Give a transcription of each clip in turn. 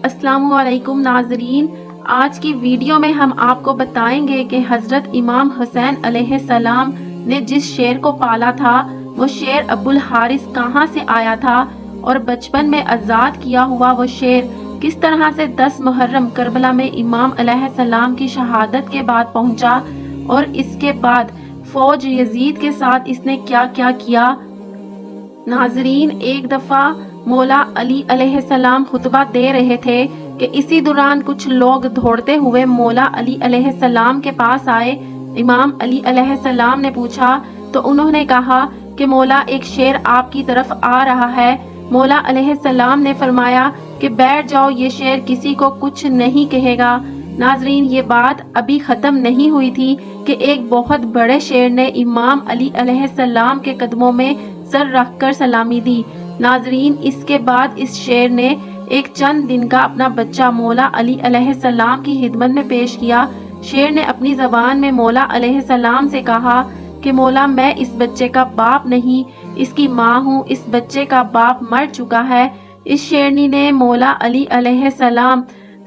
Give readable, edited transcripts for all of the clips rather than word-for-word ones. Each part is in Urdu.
السلام علیکم ناظرین، آج کی ویڈیو میں ہم آپ کو بتائیں گے کہ حضرت امام حسین علیہ السلام نے جس شیر کو پالا تھا وہ شیر ابو الحارث کہاں سے آیا تھا، اور بچپن میں آزاد کیا ہوا وہ شیر کس طرح سے 10 محرم کربلا میں امام علیہ السلام کی شہادت کے بعد پہنچا، اور اس کے بعد فوج یزید کے ساتھ اس نے کیا کیا کیا۔ ناظرین، ایک دفعہ مولا علی علیہ السلام خطبہ دے رہے تھے کہ اسی دوران کچھ لوگ دوڑتے ہوئے مولا علی علیہ السلام کے پاس آئے۔ امام علی علیہ السلام نے پوچھا تو انہوں نے کہا کہ مولا، ایک شیر آپ کی طرف آ رہا ہے۔ مولا علیہ السلام نے فرمایا کہ بیٹھ جاؤ، یہ شیر کسی کو کچھ نہیں کہے گا۔ ناظرین، یہ بات ابھی ختم نہیں ہوئی تھی کہ ایک بہت بڑے شیر نے امام علی علیہ السلام کے قدموں میں سر رکھ کر سلامی دی۔ ناظرین، اس کے بعد اس شیر نے ایک چند دن کا اپنا بچہ مولا علی علیہ السلام کی خدمت میں پیش کیا۔ شیر نے اپنی زبان میں مولا علیہ السلام سے کہا کہ مولا، میں اس بچے کا باپ نہیں، اس کی ماں ہوں، اس بچے کا باپ مر چکا ہے۔ اس شیرنی نے مولا علی علیہ السلام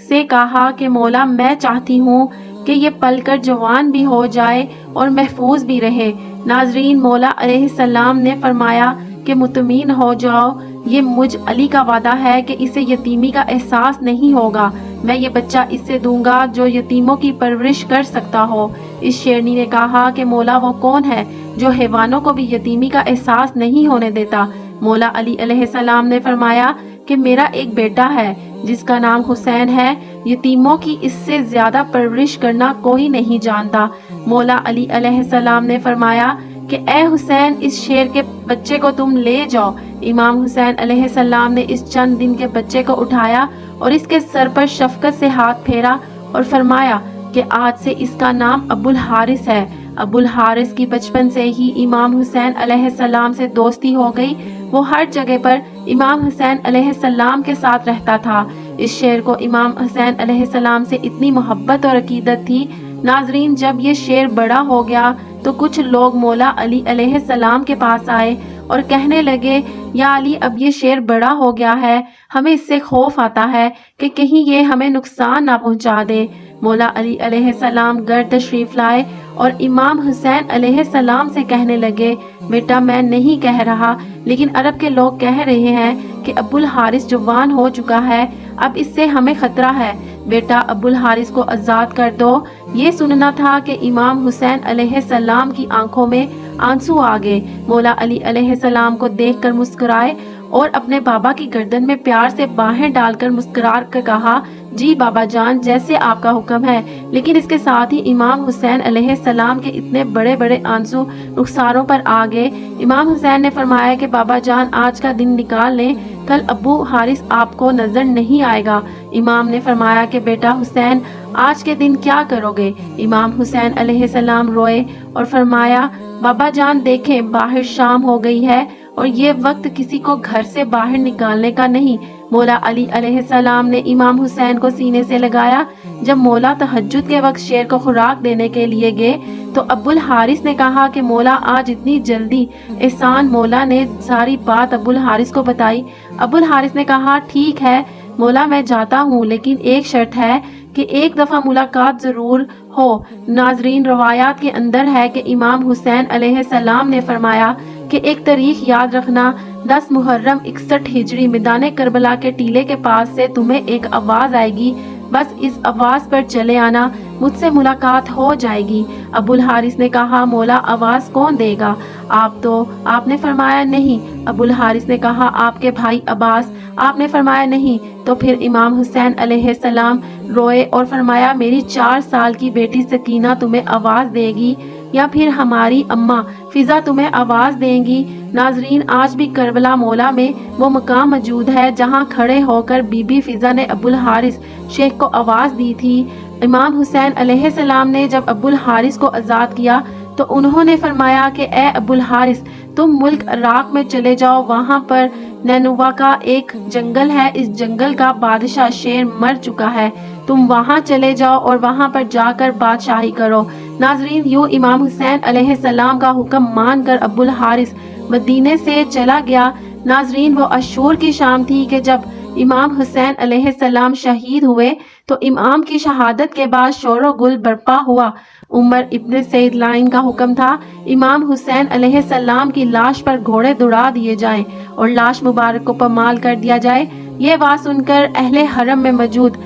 سے کہا کہ مولا، میں چاہتی ہوں کہ یہ پل کر جوان بھی ہو جائے اور محفوظ بھی رہے۔ ناظرین، مولا علیہ السلام نے فرمایا کہ مطمئن ہو جاؤ، یہ مجھ علی کا وعدہ ہے کہ اسے یتیمی کا احساس نہیں ہوگا۔ میں یہ بچہ اس سے دوں گا جو یتیموں کی پرورش کر سکتا ہو۔ اس شیرنی نے کہا کہ مولا، وہ کون ہے جو حیوانوں کو بھی یتیمی کا احساس نہیں ہونے دیتا؟ مولا علی علیہ السلام نے فرمایا کہ میرا ایک بیٹا ہے جس کا نام حسین ہے، یتیموں کی اس سے زیادہ پرورش کرنا کوئی نہیں جانتا۔ مولا علی علیہ السلام نے فرمایا کہ اے حسین، اس شیر کے بچے کو تم لے جاؤ۔ امام حسین علیہ السلام نے اس چند دن کے بچے کو اٹھایا اور اس کے سر پر شفقت سے ہاتھ پھیرا اور فرمایا کہ آج سے اس کا نام ابو الحارث ہے۔ ابو الحارث کی بچپن سے ہی امام حسین علیہ السلام سے دوستی ہو گئی، وہ ہر جگہ پر امام حسین علیہ السلام کے ساتھ رہتا تھا۔ اس شیر کو امام حسین علیہ السلام سے اتنی محبت اور عقیدت تھی۔ ناظرین، جب یہ شیر بڑا ہو گیا تو کچھ لوگ مولا علی علیہ السلام کے پاس آئے اور کہنے لگے، یا علی، اب یہ شیر بڑا ہو گیا ہے، ہمیں اس سے خوف آتا ہے کہ کہیں یہ ہمیں نقصان نہ پہنچا دے۔ مولا علی علیہ السلام گھر تشریف لائے اور امام حسین علیہ السلام سے کہنے لگے، بیٹا، میں نہیں کہہ رہا، لیکن عرب کے لوگ کہہ رہے ہیں کہ ابو الحارث جوان ہو چکا ہے، اب اس سے ہمیں خطرہ ہے، بیٹا ابو الحارث کو آزاد کر دو۔ یہ سننا تھا کہ امام حسین علیہ السلام کی آنکھوں میں آنسو آ گئے۔ مولا علی علیہ السلام کو دیکھ کر مسکرائے اور اپنے بابا کی گردن میں پیار سے باہیں ڈال کر مسکرا کر کہا، جی بابا جان، جیسے آپ کا حکم ہے۔ لیکن اس کے ساتھ ہی امام حسین علیہ السلام کے اتنے بڑے بڑے آنسو رخساروں پر آ گئے۔ امام حسین نے فرمایا کہ بابا جان، آج کا دن نکال لیں، کل ابو حارث آپ کو نظر نہیں آئے گا۔ امام نے فرمایا کہ بیٹا حسین، آج کے دن کیا کرو گے؟ امام حسین علیہ السلام روئے اور فرمایا، بابا جان دیکھیں، باہر شام ہو گئی ہے اور یہ وقت کسی کو گھر سے باہر نکالنے کا نہیں۔ مولا علی علیہ السلام نے امام حسین کو سینے سے لگایا۔ جب مولا تہجد کے وقت شیر کو خوراک دینے کے لیے گئے تو ابو الحارث نے کہا کہ مولا، آج اتنی جلدی؟ احسان مولا نے ساری بات ابو الحارث کو بتائی۔ ابو الحارث نے کہا، ٹھیک ہے مولا، میں جاتا ہوں، لیکن ایک شرط ہے کہ ایک دفعہ ملاقات ضرور ہو۔ ناظرین، روایات کے اندر ہے کہ امام حسین علیہ السلام نے فرمایا کہ ایک تاریخ یاد رکھنا، 10 محرم 61 ہجری میدان کربلا کے ٹیلے کے پاس سے تمہیں ایک آواز آئے گی، بس اس آواز پر چلے آنا، مجھ سے ملاقات ہو جائے گی۔ ابو الحارث نے کہا، مولا، آواز کون دے گا؟ آپ نے فرمایا نہیں۔ ابو الحارث نے کہا، آپ کے بھائی عباس؟ آپ نے فرمایا نہیں۔ تو پھر امام حسین علیہ السلام روئے اور فرمایا، میری 4 سال کی بیٹی سکینہ تمہیں آواز دے گی، یا پھر ہماری اماں فضا تمہیں آواز دیں گی؟ ناظرین، آج بھی کربلا مولا میں وہ مقام موجود ہے جہاں کھڑے ہو کر بی بی فضا نے ابو الحارث شیخ کو آواز دی تھی۔ امام حسین علیہ السلام نے جب ابو الحارث کو آزاد کیا تو انہوں نے فرمایا کہ اے ابو الحارث، تم ملک عراق میں چلے جاؤ، وہاں پر نینوا کا ایک جنگل ہے، اس جنگل کا بادشاہ شیر مر چکا ہے، تم وہاں چلے جاؤ اور وہاں پر جا کر بادشاہی کرو۔ ناظرین، یوں امام حسین علیہ السلام کا حکم مان کر ابو الحارث مدینے سے چلا گیا۔ ناظرین، وہ عاشور کی شام تھی کہ جب امام حسین علیہ السلام شہید ہوئے تو امام کی شہادت کے بعد شور و گل برپا ہوا۔ عمر ابن سعید لائن کا حکم تھا امام حسین علیہ السلام کی لاش پر گھوڑے دوڑا دیے جائیں اور لاش مبارک کو پامال کر دیا جائے۔ یہ بات سن کر اہل حرم میں موجود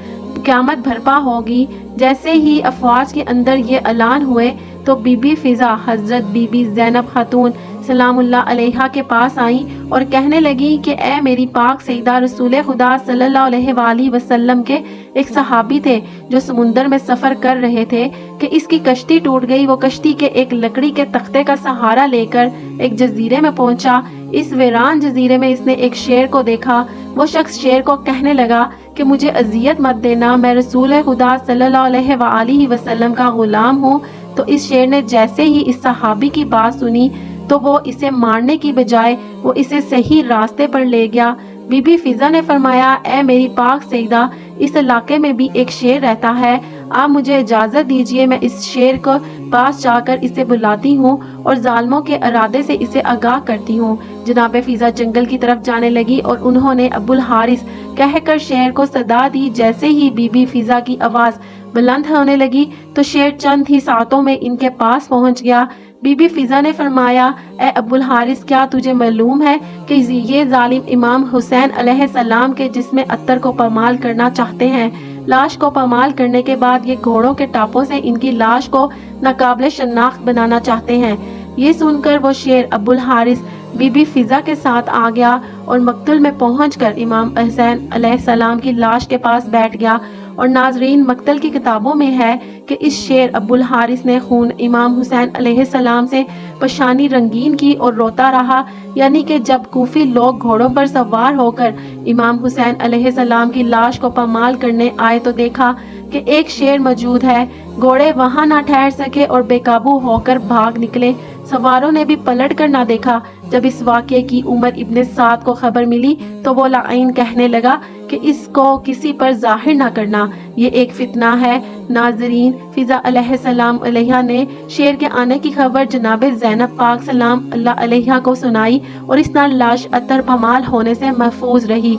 قیامت برپا ہوگی۔ جیسے ہی افواج کے اندر یہ اعلان ہوئے تو بی بی فضا حضرت بی بی زینب خاتون سلام اللہ علیہا کے پاس آئیں اور کہنے لگی کہ اے میری پاک سیدہ، رسول خدا صلی اللہ علیہ وآلہ وسلم کے ایک صحابی تھے جو سمندر میں سفر کر رہے تھے کہ اس کی کشتی ٹوٹ گئی۔ وہ کشتی کے ایک لکڑی کے تختے کا سہارا لے کر ایک جزیرے میں پہنچا۔ اس ویران جزیرے میں اس نے ایک شیر کو دیکھا۔ وہ شخص شیر کو کہنے لگا کہ مجھے اذیت مت دینا، میں رسول خدا صلی اللہ علیہ وآلہ وسلم کا غلام ہوں۔ تو اس شیر نے جیسے ہی اس صحابی کی بات سنی تو وہ اسے مارنے کی بجائے وہ اسے صحیح راستے پر لے گیا۔ بی بی فضا نے فرمایا اے میری پاک سیدہ، اس علاقے میں بھی ایک شیر رہتا ہے، آپ مجھے اجازت دیجئے میں اس شیر کو پاس جا کر اسے بلاتی ہوں اور ظالموں کے ارادے سے اسے آگاہ کرتی ہوں۔ جناب فضا جنگل کی طرف جانے لگی اور انہوں نے ابو الحارث کہہ کر شیر کو صدا دی۔ جیسے ہی بی بی فضا کی آواز بلند ہونے لگی تو شیر چند ہی ساتوں میں ان کے پاس پہنچ گیا۔ بی بی فضا نے فرمایا اے ابو الحارث، کیا تجھے معلوم ہے کہ یہ ظالم امام حسین علیہ السلام کے جسم عطر کو پامال کرنا چاہتے ہیں؟ لاش کو پامال کرنے کے بعد یہ گھوڑوں کے ٹاپوں سے ان کی لاش کو ناقابل شناخت بنانا چاہتے ہیں۔ یہ سن کر وہ شیر ابو الحارث بی بی فضا کے ساتھ آ گیا اور مقتل میں پہنچ کر امام حسین علیہ السلام کی لاش کے پاس بیٹھ گیا۔ اور ناظرین، مقتل کی کتابوں میں ہے کہ اس شیر ابو الحارث نے خون امام حسین علیہ السلام سے پیشانی رنگین کی اور روتا رہا، یعنی کہ جب کوفی لوگ گھوڑوں پر سوار ہو کر امام حسین علیہ السلام کی لاش کو پامال کرنے آئے تو دیکھا کہ ایک شیر موجود ہے۔ گھوڑے وہاں نہ ٹھہر سکے اور بے قابو ہو کر بھاگ نکلے۔ سواروں نے بھی پلٹ کر نہ دیکھا۔ جب اس واقعے کی عمر ابن سعد کو خبر ملی تو وہ لعین کہنے لگا کہ اس کو کسی پر ظاہر نہ کرنا، یہ ایک فتنہ ہے۔ ناظرین، فضا علیہ السلام علیہ نے شیر کے آنے کی خبر جناب زینب پاک سلام اللہ علیہ کو سنائی اور اس نال لاش عطر پامال ہونے سے محفوظ رہی۔